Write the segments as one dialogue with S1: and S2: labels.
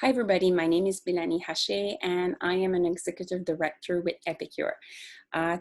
S1: Hi everybody, my name is Bilani Hache and I am an executive director with Epicure.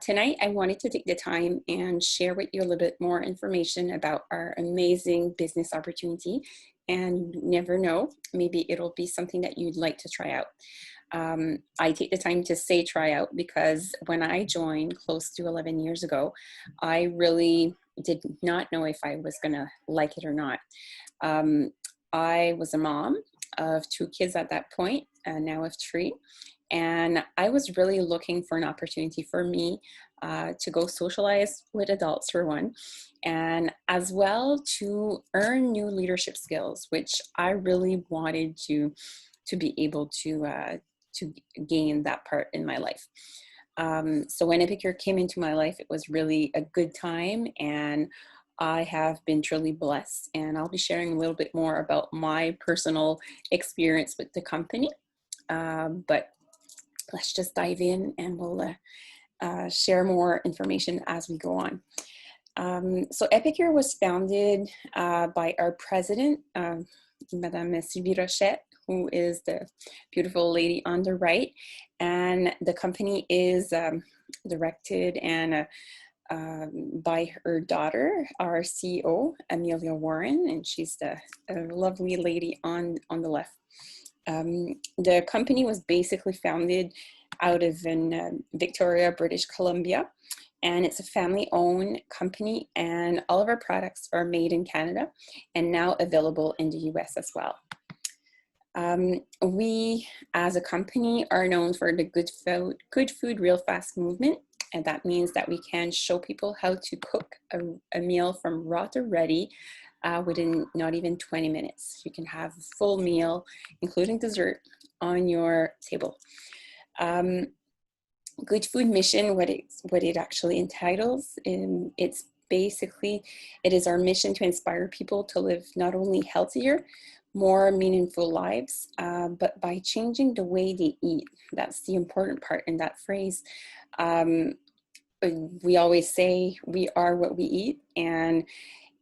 S1: Tonight I wanted to take the time and share with you a little bit more information about our amazing business opportunity, and you never know, maybe it'll be something that you'd like to try out. I take the time to say try out because when I joined close to 11 years ago, I really did not know if I was gonna like it or not. Um, I was a mom of two kids at that point, and now of three. And I was really looking for an opportunity for me to go socialize with adults, for one, and as well to earn new leadership skills, which I really wanted to be able to gain that part in my life. So when Epicure came into my life, it was really a good time, and I have been truly blessed, and I'll be sharing a little bit more about my personal experience with the company. But let's just dive in and we'll share more information as we go on. So Epicure was founded by our president, Madame Sylvie Rochette, who is the beautiful lady on the right. And the company is directed and by her daughter, our CEO, Amelia Warren, and she's the lovely lady on the left. The company was basically founded out of in Victoria, British Columbia, and it's a family-owned company, and all of our products are made in Canada and now available in the US as well. We, as a company, are known for the good food real fast movement, and that means that we can show people how to cook a meal from raw to ready within not even 20 minutes. You can have a full meal, including dessert, on your table. Good Food Mission, what it actually entitles, it's basically, it is our mission to inspire people to live not only healthier, more meaningful lives, but by changing the way they eat. That's the important part in that phrase. We always say we are what we eat, and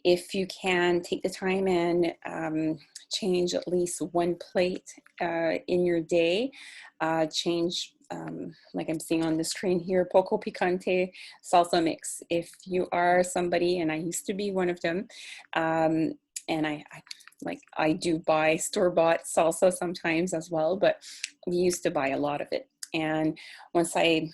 S1: if you can take the time and change at least one plate in your day, change, like I'm seeing on the screen here, poco picante salsa mix. If you are somebody, and I used to be one of them, and I do buy store-bought salsa sometimes as well, but we used to buy a lot of it. And once I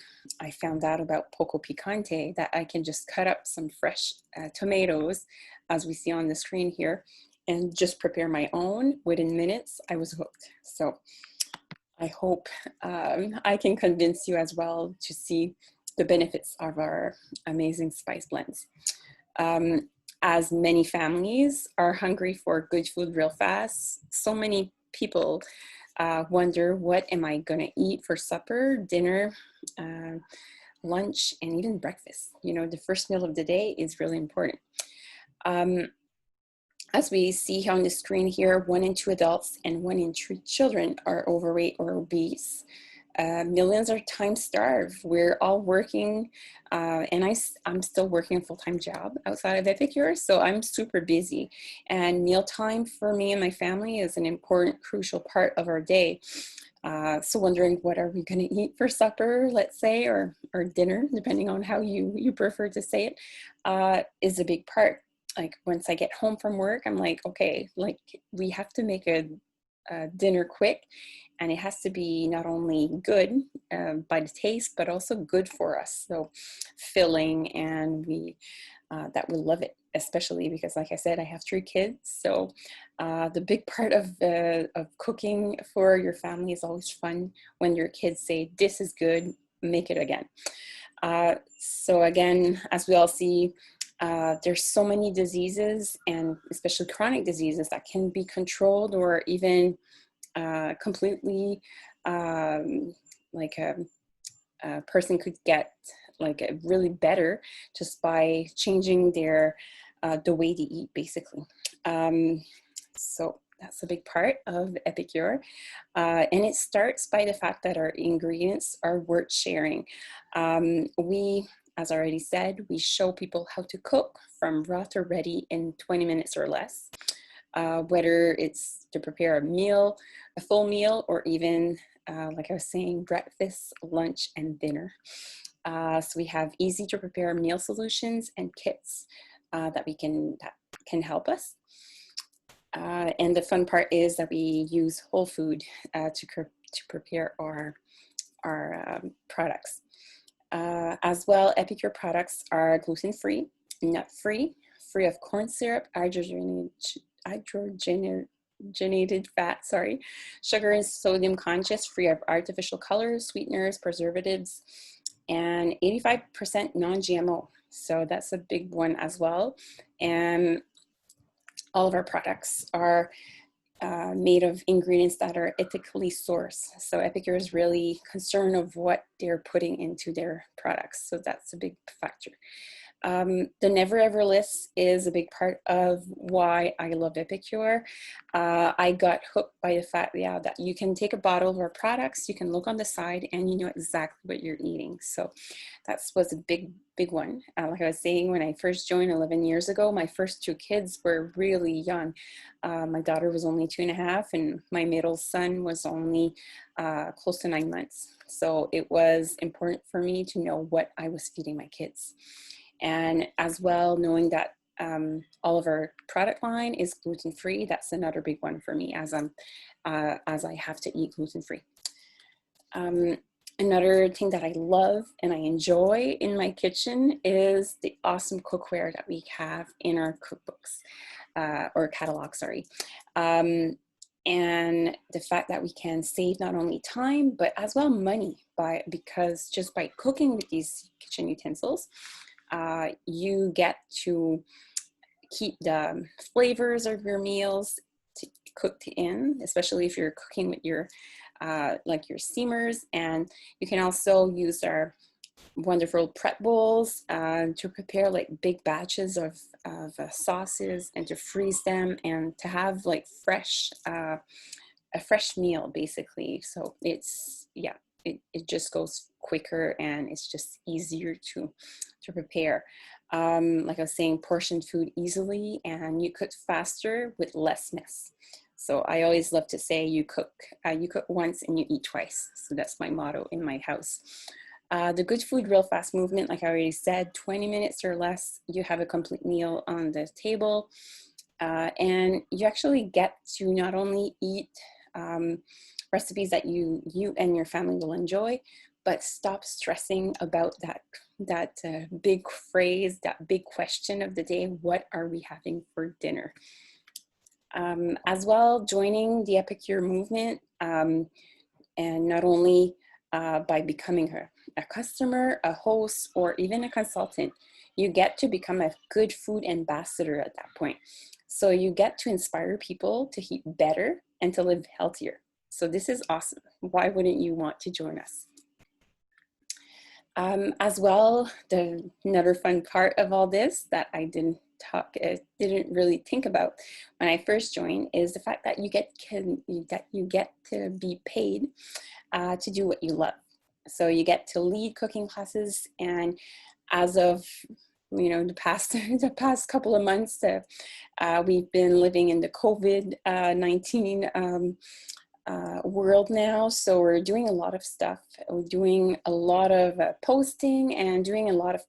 S1: found out about poco picante, that I can just cut up some fresh tomatoes, as we see on the screen here, and just prepare my own within minutes, I was hooked. So I hope I can convince you as well to see the benefits of our amazing spice blends. As many families are hungry for good food real fast, so many people wonder, what am I gonna eat for supper, dinner, lunch, and even breakfast? You know, the first meal of the day is really important. As we see on the screen here, 1 in 2 adults and 1 in 3 children are overweight or obese. Millions are time starved. We're all working, and I'm still working a full-time job outside of Epicure, so I'm super busy. And mealtime for me and my family is an important, crucial part of our day. So wondering, what are we going to eat for supper, let's say, or dinner, depending on how you prefer to say it, is a big part. Like once I get home from work, I'm like, okay, like we have to make a dinner quick, and it has to be not only good by the taste, but also good for us. So filling, and that we love it, especially because, like I said, I have 3 kids. So the big part of cooking for your family is always fun when your kids say, this is good, make it again. So again, as we all see, there's so many diseases, and especially chronic diseases, that can be controlled or even completely, like a person could get like a really better just by changing their the way they eat, basically. So that's a big part of Epicure, and it starts by the fact that our ingredients are worth sharing. We, as I already said, we show people how to cook from raw to ready in 20 minutes or less. Whether it's to prepare a meal a full meal, or even, like I was saying, breakfast, lunch, and dinner. So we have easy to prepare meal solutions and kits that can help us. And the fun part is that we use whole food to prepare our products. As well, Epicure products are gluten-free, nut-free, free of corn syrup, hydrogenated fat, sugar and sodium conscious, free of artificial colors, sweeteners, preservatives, and 85% non-GMO. So that's a big one as well. And all of our products are made of ingredients that are ethically sourced. So Epicure is really concerned of what they're putting into their products. So that's a big factor. The never ever list is a big part of why I love Epicure. I got hooked by the fact, that you can take a bottle of our products, you can look on the side, and you know exactly what you're eating. So that was a big one. Like I was saying, when I first joined 11 years ago, my first two kids were really young. My daughter was only 2.5, and my middle son was only close to 9 months. So it was important for me to know what I was feeding my kids. And as well, knowing that all of our product line is gluten-free, that's another big one for me, as I have to eat gluten-free. Another thing that I love and I enjoy in my kitchen is the awesome cookware that we have in our cookbooks, or catalog, and the fact that we can save not only time, but as well money, because just by cooking with these kitchen utensils, you get to keep the flavors of your meals cooked in, especially if you're cooking with your like your steamers. And you can also use our wonderful prep bowls to prepare like big batches of sauces, and to freeze them, and to have like a fresh meal basically. So it's, it just goes quicker, and it's just easier to prepare. Like I was saying, portion food easily, and you cook faster with less mess. So I always love to say, you cook once and you eat twice. So that's my motto in my house. The good food, real fast movement, like I already said, 20 minutes or less, you have a complete meal on the table. And you actually get to not only eat recipes that you and your family will enjoy, but stop stressing about that big phrase, that big question of the day: what are we having for dinner? As well, joining the Epicure movement, and not only by becoming a customer, a host, or even a consultant, you get to become a good food ambassador at that point. So you get to inspire people to eat better and to live healthier. So this is awesome. Why wouldn't you want to join us? As well, another fun part of all this that I didn't really think about when I first joined is the fact that you get to be paid to do what you love. So you get to lead cooking classes, and as of the past couple of months, we've been living in the COVID-19 world now. So we're doing a lot of stuff. We're doing a lot of posting, and doing a lot of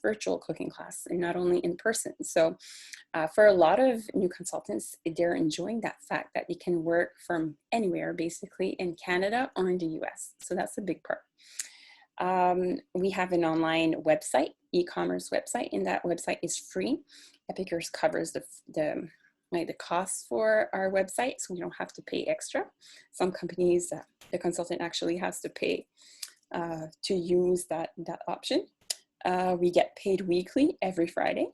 S1: virtual cooking class, and not only in person. So for a lot of new consultants, they're enjoying that fact that you can work from anywhere, basically in Canada or in the US. So that's a big part. We have an online website, e-commerce website, and that website is free. Epicure covers the costs for our website, so we don't have to pay extra. Some companies, the consultant actually has to pay to use that option. We get paid weekly every Friday.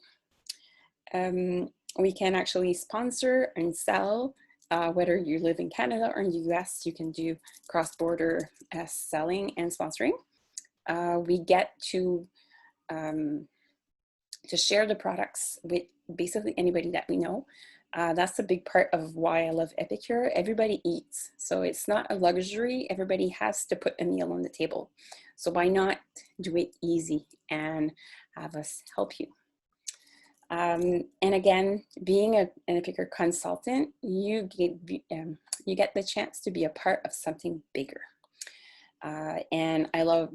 S1: We can actually sponsor and sell, whether you live in Canada or in the US. You can do cross-border selling and sponsoring. We get to share the products with basically anybody that we know. That's a big part of why I love Epicure. Everybody eats, so it's not a luxury. Everybody has to put a meal on the table. So why not do it easy and have us help you? And again, being an Epicure consultant, you get the chance to be a part of something bigger. And I love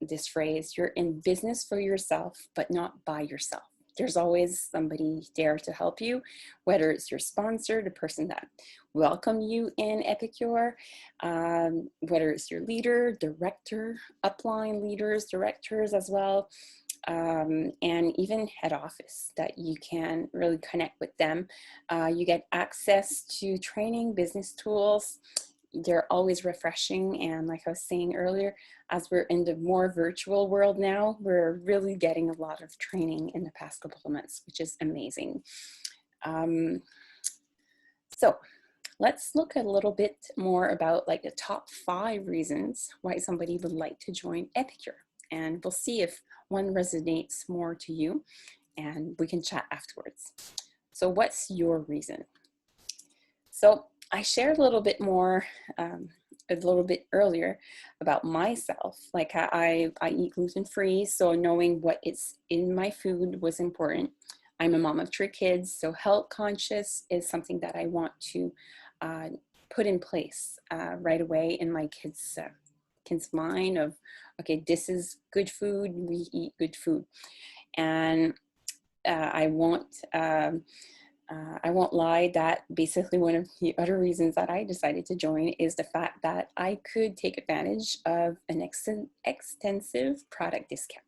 S1: this phrase, you're in business for yourself, but not by yourself. There's always somebody there to help you, whether it's your sponsor, the person that welcomed you in Epicure, whether it's your leader, director, upline leaders, directors as well, and even head office, that you can really connect with them. You get access to training, business tools. They're always refreshing. And like I was saying earlier, as we're in the more virtual world now, we're really getting a lot of training in the past couple of months, which is amazing. So let's look a little bit more about like the top 5 reasons why somebody would like to join Epicure. And we'll see if one resonates more to you, and we can chat afterwards. So what's your reason? So I shared a little bit more, a little bit earlier about myself. Like I eat gluten-free, so knowing what is in my food was important. I'm a mom of 3 kids, so health conscious is something that I want to put in place right away in my kids' mind of, okay, this is good food, we eat good food. And I won't lie that basically one of the other reasons that I decided to join is the fact that I could take advantage of an extensive product discount.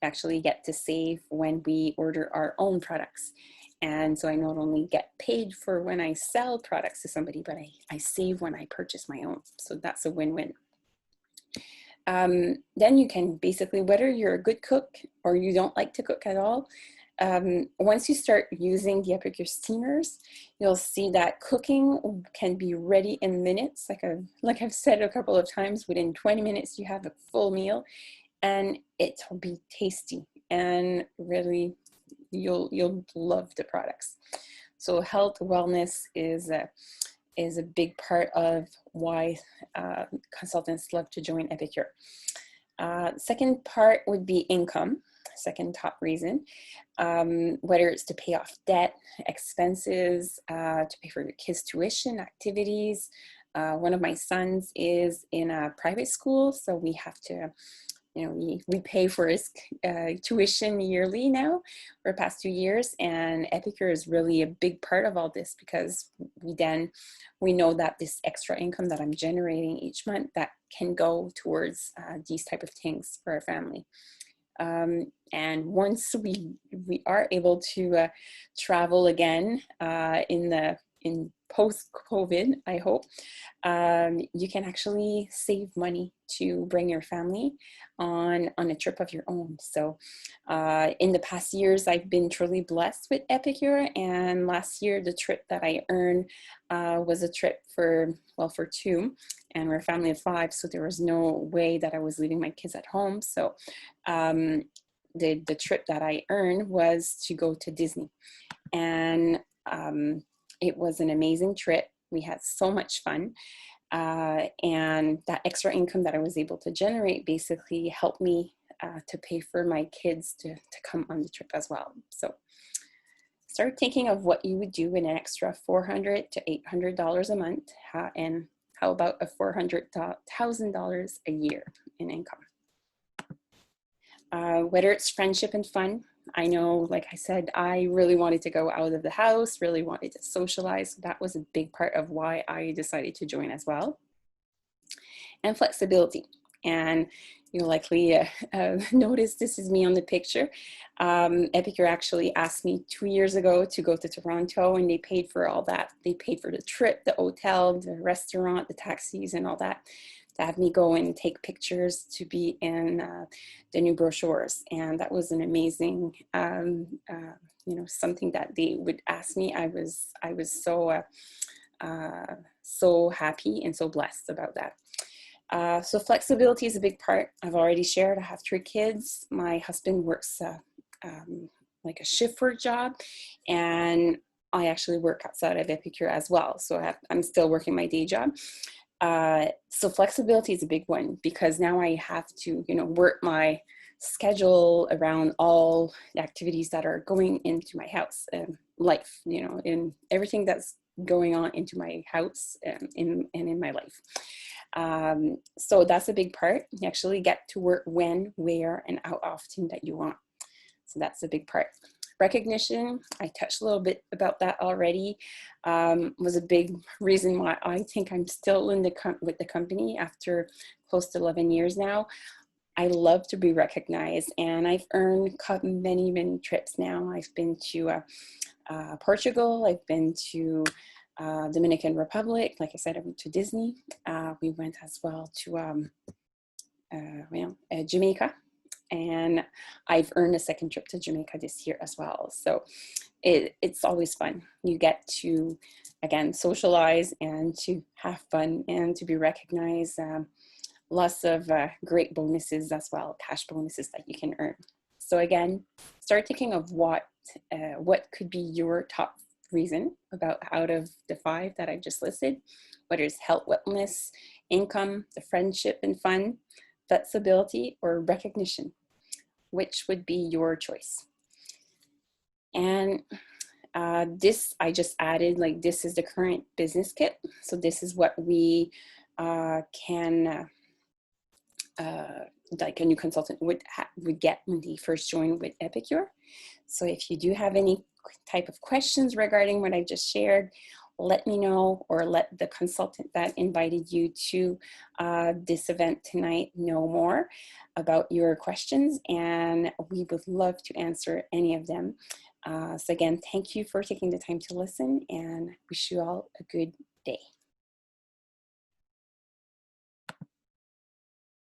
S1: We actually get to save when we order our own products. And so I not only get paid for when I sell products to somebody, but I save when I purchase my own. So that's a win-win. Then you can basically, whether you're a good cook or you don't like to cook at all, once you start using the Epicure steamers, you'll see that cooking can be ready in minutes. Like I've said a couple of times, within 20 minutes, you have a full meal, and it will be tasty, and really you'll love the products. So health, wellness is a big part of why consultants love to join Epicure. Second part would be income. Second top reason, whether it's to pay off debt, expenses, to pay for your kids' tuition, activities. One of my sons is in a private school, so we have to, we pay for his tuition yearly now for the past 2 years, and Epicure is really a big part of all this, because we know that this extra income that I'm generating each month, that can go towards these type of things for our family. And once we are able to travel again in post-COVID, I hope, you can actually save money to bring your family on a trip of your own. So in the past years, I've been truly blessed with Epicure, and last year the trip that I earned was a trip for 2, and we're a family of 5, so there was no way that I was leaving my kids at home. So the trip that I earned was to go to Disney, and it was an amazing trip. We had so much fun, and that extra income that I was able to generate basically helped me to pay for my kids to come on the trip as well. So start thinking of what you would do with an extra $400 to $800 a month, and how about a $400,000 a year in income? Whether it's friendship and fun. I know, like I said, I really wanted to go out of the house, really wanted to socialize. That was a big part of why I decided to join as well. And flexibility. And you'll likely notice this is me on the picture. Epicure actually asked me 2 years ago to go to Toronto, and they paid for all that. They paid for the trip, the hotel, the restaurant, the taxis, and all that, to have me go and take pictures, to be in the new brochures. And that was an amazing, something that they would ask me. I was so happy and so blessed about that. So flexibility is a big part. I've already shared, I have 3 kids. My husband works like a shift work job, and I actually work outside of Epicure as well. So I'm still working my day job. So flexibility is a big one, because now I have to, work my schedule around all the activities that are going into my house, life, and everything that's going on into my house and in my life. So that's a big part. You actually get to work when, where, and how often that you want. So that's a big part. Recognition, I touched a little bit about that already, was a big reason why I think I'm still with the company after close to 11 years now. I love to be recognized, and I've earned many, many trips now. I've been to Portugal, I've been to Dominican Republic. Like I said, I went to Disney. We went as well to Jamaica, and I've earned a second trip to Jamaica this year as well. So it's always fun. You get to, again, socialize and to have fun and to be recognized. Lots of great bonuses as well, cash bonuses that you can earn. So again, start thinking of what could be your top reason about out of the 5 that I just listed, whether it's health, wellness, income, the friendship and fun, flexibility, or recognition. Which would be your choice? And this I just added, like, this is the current business kit. So this is what we can like a new consultant would get when they first join with Epicure. So if you do have any type of questions regarding what I just shared, let me know, or let the consultant that invited you to this event tonight know more about your questions, and we would love to answer any of them. So again, thank you for taking the time to listen, and wish you all a good day.